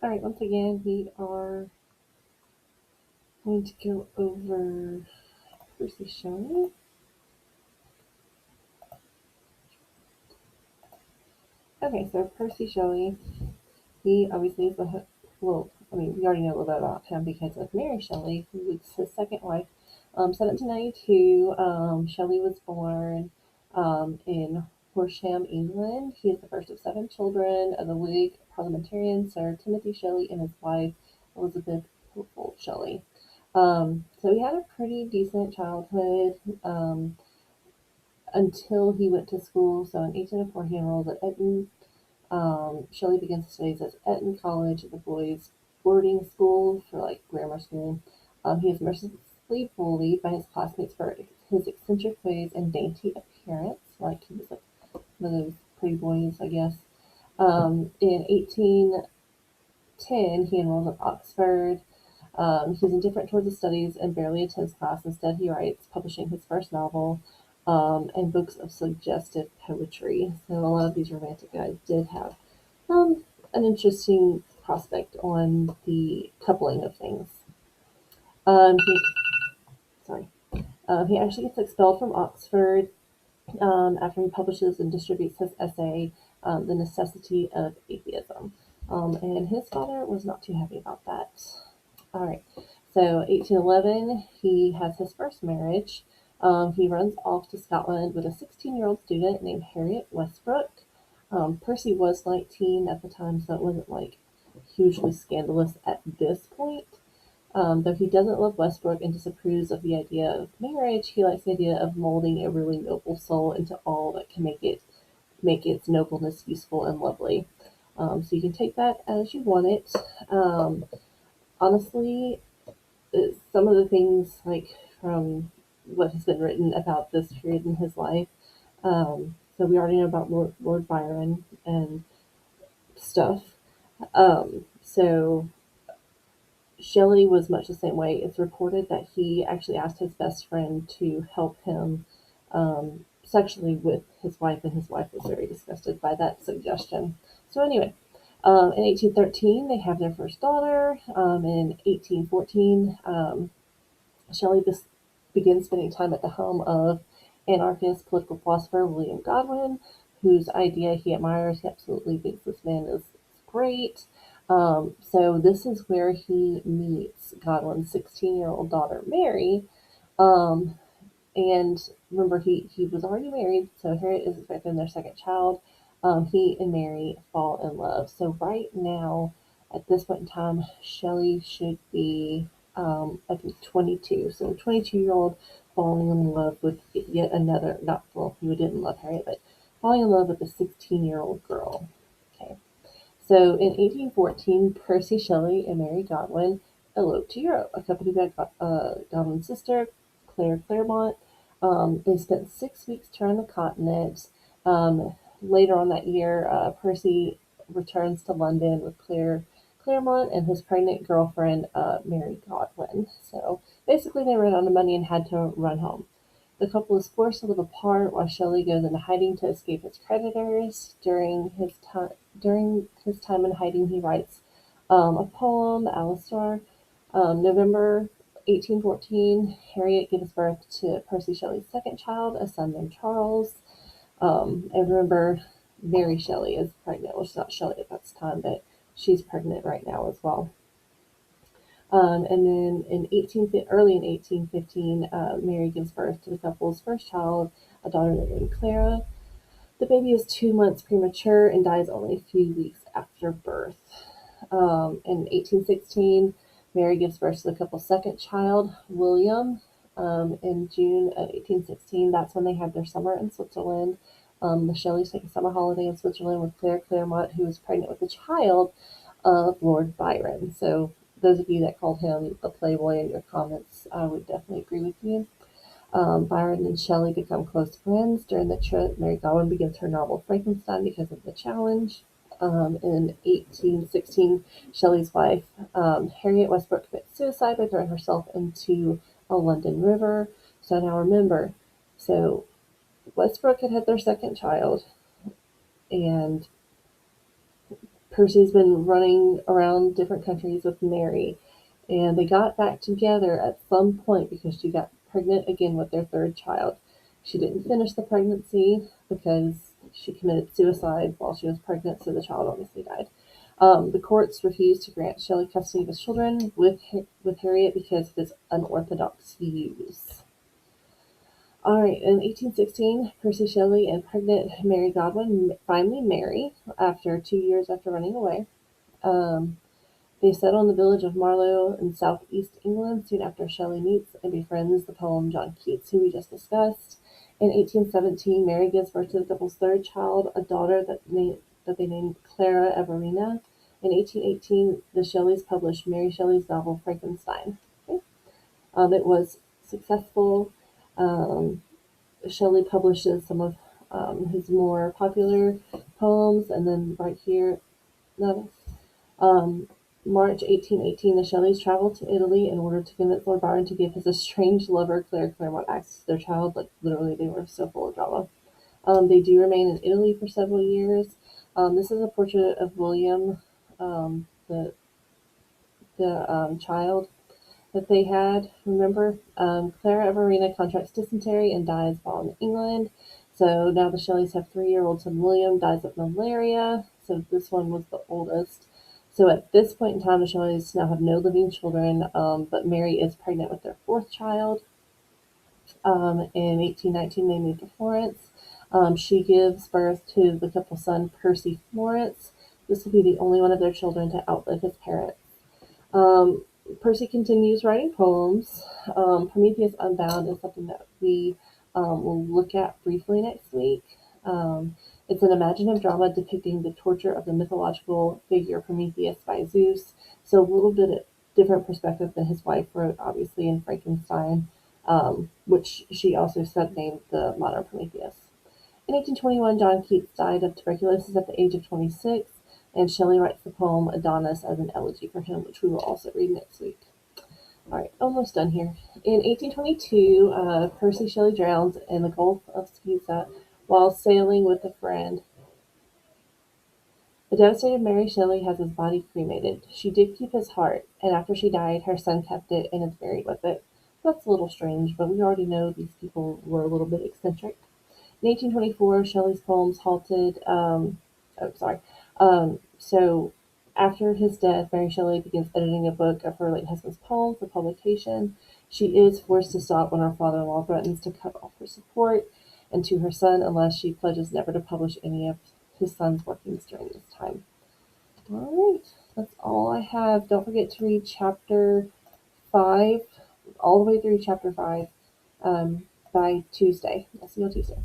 All right, once again, we are going to go over Percy Shelley. Okay, so Percy Shelley, he obviously is well, I mean, we already know a little bit about him because of Mary Shelley, who was his second wife. 1792, Shelley was born in Horsham, England. He is the first of seven children of the Whig parliamentarian Sir Timothy Shelley and his wife, Elizabeth Hopeful Shelley. So he had a pretty decent childhood until he went to school. So in 1804, he enrolled at Eton. Shelley began his studies at Eton College, the boys' boarding school for like grammar school. He was mercilessly bullied by his classmates for his eccentric ways and dainty appearance. Like he was like one of those pretty boys, I guess. In 1810, he enrolled at Oxford. He's indifferent towards his studies and barely attends class. Instead, he writes, publishing his first novel and books of suggestive poetry. So a lot of these romantic guys did have um, an interesting prospect on the coupling of things. He sorry, he actually gets expelled from Oxford after he publishes and distributes his essay, "The Necessity of Atheism," and his father was not too happy about that. All right. So 1811, he has his first marriage. He runs off to Scotland with a 16-year-old student named Harriet Westbrook. Percy was 19 at the time, so it wasn't like hugely scandalous at this point. Though he doesn't love Westbrook and disapproves of the idea of marriage, he likes the idea of molding a really noble soul into all that can make its nobleness useful and lovely. So you can take that as you want it. Honestly, some of the things like from what has been written about this period in his life. So we already know about Lord Byron and stuff. So Shelley was much the same way. It's reported that he actually asked his best friend to help him sexually with his wife, and his wife was very disgusted by that suggestion. So anyway, in 1813, they have their first daughter. In 1814, Shelley begins spending time at the home of anarchist political philosopher William Godwin, whose idea he admires. He absolutely thinks this man is great. So this is where he meets Godwin's 16-year-old daughter, Mary. Um, and remember, he was already married, so Harriet is expecting their second child. He and Mary fall in love. So right now, at this point in time, Shelley should be, I think, 22. So a 22-year-old falling in love with yet another, not, well, he didn't love Harriet, but falling in love with a 16-year-old girl. Okay. So in 1814, Percy Shelley and Mary Godwin eloped to Europe, accompanied by Godwin's sister, Claire Claremont. They spent 6 weeks touring the continent. Later on that year, Percy returns to London with Claire Claremont and his pregnant girlfriend, Mary Godwin. So basically, they ran out of money and had to run home. The couple is forced to live apart while Shelley goes into hiding to escape his creditors. During his time in hiding, he writes a poem, Alastor. November 1814, Harriet gives birth to Percy Shelley's second child, a son named Charles. And remember, Mary Shelley is pregnant. Well, she's not Shelley at that time, but she's pregnant right now as well. And then early in 1815, Mary gives birth to the couple's first child, a daughter named Clara. The baby is 2 months premature and dies only a few weeks after birth. In 1816, Mary gives birth to the couple's second child, William. In June of 1816, that's when they had their summer in Switzerland. The Shelleys take a summer holiday in Switzerland with Claire Claremont, who was pregnant with a child of Lord Byron. So those of you that called him a playboy in your comments, I would definitely agree with you. Byron and Shelley become close friends. During the trip, Mary Godwin begins her novel Frankenstein because of the challenge. In 1816, Shelley's wife, Harriet Westbrook, commits suicide by throwing herself into a London river. So now remember, so Westbrook had their second child, and Percy's been running around different countries with Mary, and they got back together at some point because she got pregnant again with their third child. She didn't finish the pregnancy because she committed suicide while she was pregnant, so the child obviously died. The courts refused to grant Shelley custody of his children with Harriet because of his unorthodox views. All right, in 1816, Percy Shelley and pregnant Mary Godwin finally marry after 2 years after running away. Um, they settle in the village of Marlow in southeast England soon after Shelley meets and befriends the poem John Keats, who we just discussed. In 1817, Mary gives birth to the couple's third child, a daughter that they named Clara Everina. In 1818, the Shelleys published Mary Shelley's novel Frankenstein. Okay. It was successful. Um, Shelley publishes some of his more popular poems, and then right here, no, um, March 1818, the Shelleys traveled to Italy in order to convince Lord Byron to give his estranged lover Claire Clairmont access to their child. Like literally, they were so full of drama. They do remain in Italy for several years. This is a portrait of William, the child that they had. Remember, Clara Everina contracts dysentery and dies while in England. So now the Shelleys have 3-year-old son William dies of malaria. So this one was the oldest. So at this point in time, the Shelleys now have no living children, but Mary is pregnant with their fourth child. In 1819, they moved to Florence. She gives birth to the couple's son, Percy Florence. This will be the only one of their children to outlive his parents. Um, Percy continues writing poems. Prometheus Unbound is something that we will look at briefly next week. It's an imaginative drama depicting the torture of the mythological figure Prometheus by Zeus. So a little bit of different perspective than his wife wrote, obviously, in Frankenstein, which she also named the modern Prometheus. In 1821, John Keats died of tuberculosis at the age of 26, and Shelley writes the poem Adonis as an elegy for him, which we will also read next week. All right, almost done here. In 1822, Percy Shelley drowns in the Gulf of Spusa while sailing with a friend. The devastated Mary Shelley has his body cremated. She did keep his heart, and after she died, her son kept it and is buried with it. That's a little strange, but we already know these people were a little bit eccentric. In 1824, Shelley's poems halted. So after his death, Mary Shelley begins editing a book of her late husband's poems for publication. She is forced to stop when her father-in-law threatens to cut off her support and to her son unless she pledges never to publish any of his son's workings during this time. All right, that's all I have. Don't forget to read chapter 5, all the way through chapter 5 by Tuesday. I'll see you on Tuesday.